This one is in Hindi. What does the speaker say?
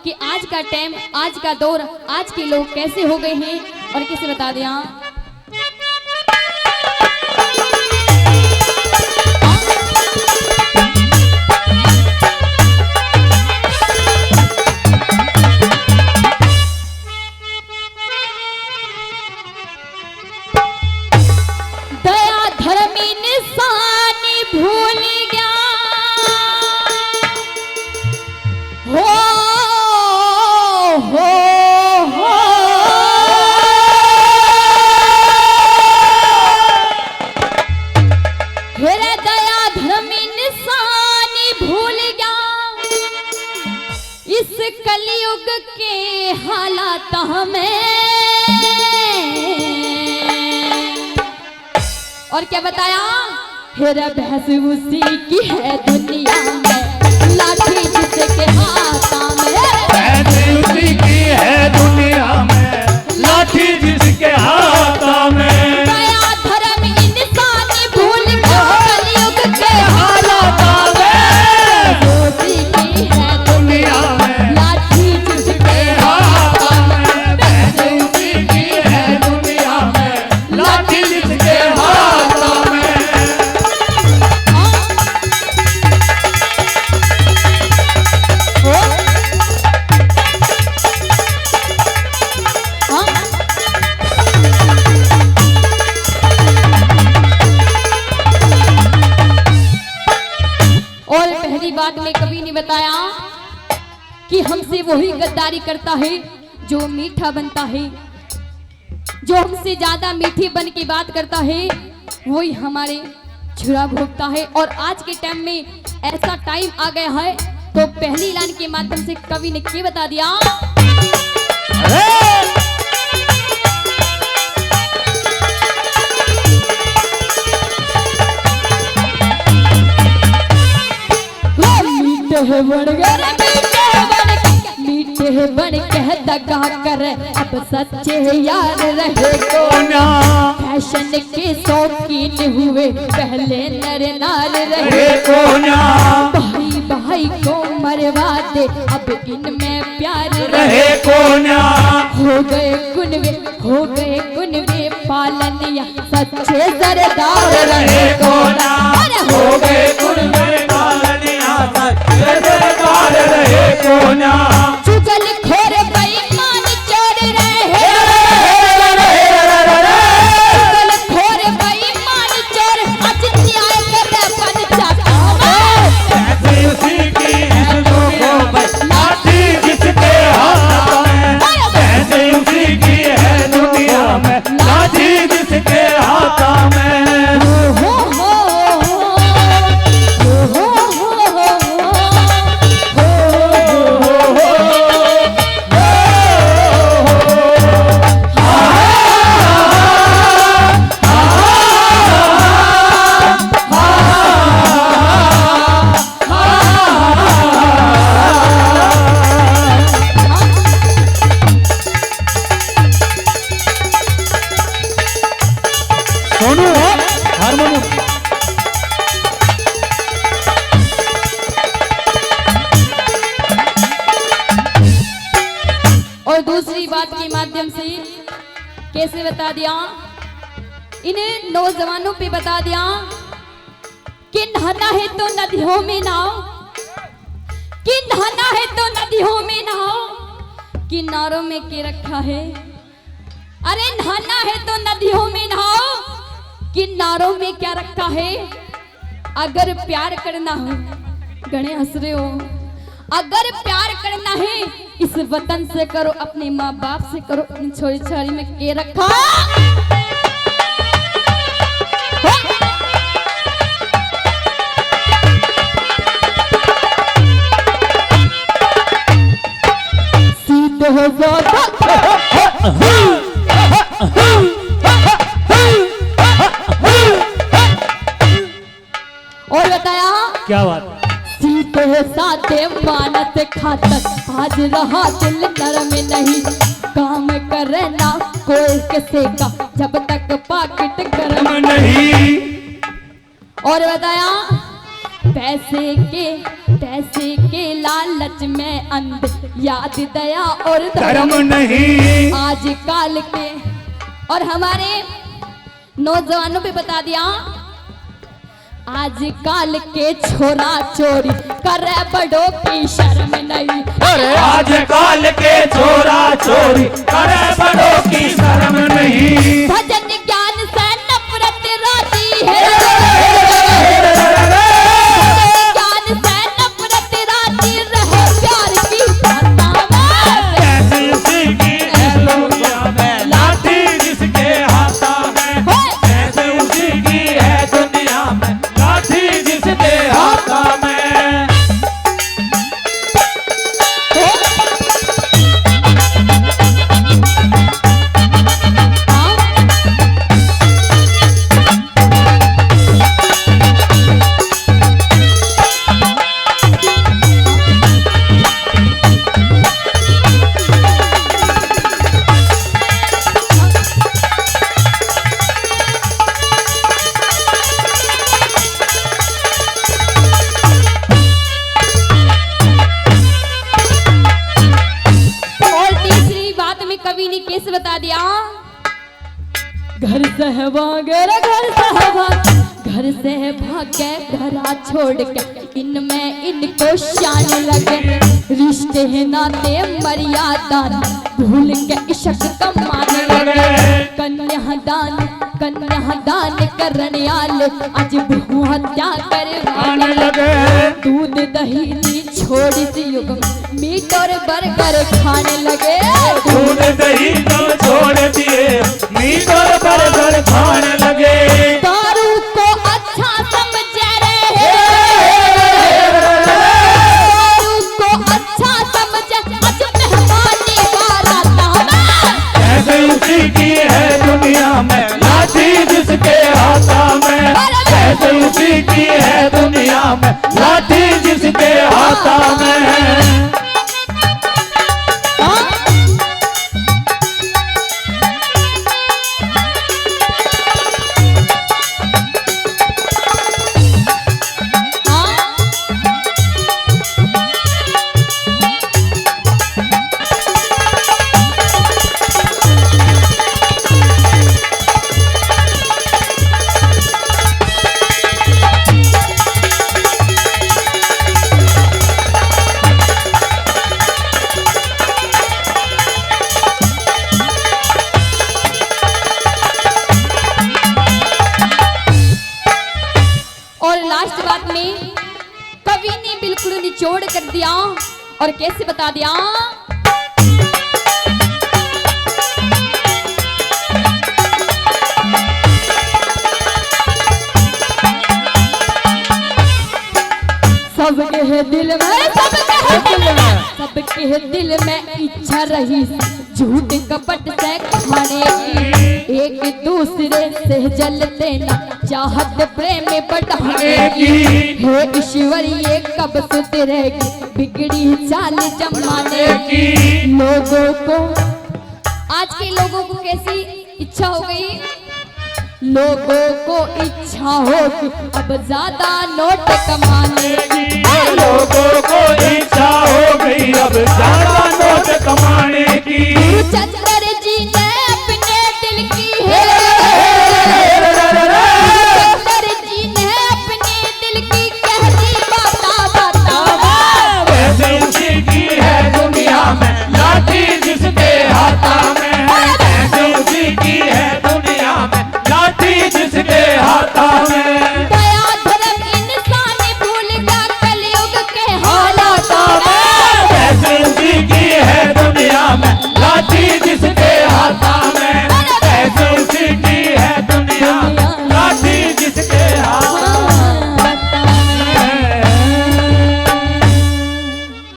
कि आज का टाइम, आज का दौर, आज के लोग कैसे हो गए हैं और कैसे बता दिया। दया धर्म इंसानी भूल गया हो दया धर्म इंसानी भूल गया इस कलयुग के हालात हमें। और क्या बताया, हेरा बहस उसी की है दुनिया में, लाठी जिसके हाथ में, बहस उसी की है दुनिया में, लाठी जिसके हाथ में। दया धर्म इंसानी भूल गया कलयुग के हालात में, उसी की है दुनिया में, लाठी जिसके हाथ में, बहस उसी की है दुनिया में, लाठी जिसके हाथ में। और पहली बात में कभी नहीं बताया कि हमसे वही गद्दारी करता है जो मीठा बनता है, जो हमसे ज्यादा मीठी बन के बात करता है वही हमारे छुरा भोगता है। और आज के टाइम में ऐसा टाइम आ गया है, तो पहली लाइन के माध्यम से कवि ने क्या बता दिया। मीठे बन कह दगा कर अब सच्चे यार रहे कोना, फैशन के शौकीन हुए पहले नर नार रहे कोना, भाई भाई को मरवा दे अब इनमें प्यार रहे कोना, हो गए कुनवे पालनिया सच्चे सरदार रहे कोना, हो गए कुनवे पालनिया सच्चे सरदार रहे कोना। चुगल खोर बेईमान चोर रहे, चुगल खोर बेईमान चोर आज न्याय करे पंचायत में। ऐसी उसी की है लोगों बस लाठी जिसके हाथ में, ऐसी उसी की है दुनिया में, लाठी जिसके हाथ में। हो सोनू हारमोनियम। और दूसरी बात के माध्यम से कैसे बता दिया, इन्हें नौजवानों पे बता दिया कि नहाना है तो नदियों में नहाओ, कि नहाना है तो नदियों में नहाओ, किनारों में के रखा है। अरे नहाना है तो नदियों में नहाओ, किनारों में क्या रखा है। अगर प्यार करना हो, गणे हंस रहे हो, अगर प्यार करना है इस वतन से करो, अपने माँ बाप से करो, इन छोरी छोरी में के रखा। सीधे हो और बताया क्या बात, सीधे साधे मानत खातर आज रहा दिल नरम नहीं, काम करना कोई किसी का जब तक पाकिट गर्म नहीं। और बताया पैसे के पैसे के लालच में अंध, याद दया और धर्म नहीं। आज काल के और हमारे नौजवानों पे बता दिया, आज काल के छोरा चोरी करे बड़ों की शर्म नहीं। अरे आज काल के छोरा चोरी करे बड़ों की शर्म नहीं। भजन ज्ञान से नफरत राजी है, भजन ज्ञान से नफरत राजी रहे प्यार की भाषा में। कैसे उसी की है दुनिया में लाठी जिसके हाथा में, कैसे उसी की है दुनिया में लाठी जिसके हाथा में। कवि ने कैसे बता दिया, घर से भागे घर से भाग, घर से भागे घरा छोड़ के, इनमें इनको शान लगे, रिश्ते नाते मर्यादा भूल के इश्क कमाने लगे। कन्यादान करने आले आज बहु हत्या करवाने लगे। दूध दही नी छोड़ी सी युग में मीट और बर्गर खाने लगे। दूध दही तो छोड़ दिए मीट और बर्गर खाने लगे। दारू को अच्छा समझ रहे, दारू को अच्छा समझ आज मेहमानी वाला था। कैसे उसी की है दुनिया में लाठी जिसके हाथा में, कैसे उसी की है दुनिया में लाठी जिसके हाथा में। लास्ट बात में कवि ने बिल्कुल निचोड़ कर दिया और कैसे बता दिया, सबके दिल में सबके दिल में इच्छा रही झूठ कपट से खाने की, एक दूसरे से जलते न चाहत प्रेम बढ़ाने की। हे ईश्वर ये कब सुधरेगी बिगड़ी चाल जमाने की। लोगों को आज के लोगों को कैसी इच्छा हो गई, लोगों को इच्छा होगी अब ज्यादा नोट कमाने की। लोगों को इच्छा हो गई अब ज्यादा नोट कमाने की। चंद्र जी ने अपने दिल की है, चंद्र जी ने अपने दिल की कह दी बाता बाता। कैसे उसी की है दुनिया में लाठी जिसके हाथा में, कैसे उसी की है दुनिया में लाठी जिसके हाथा में।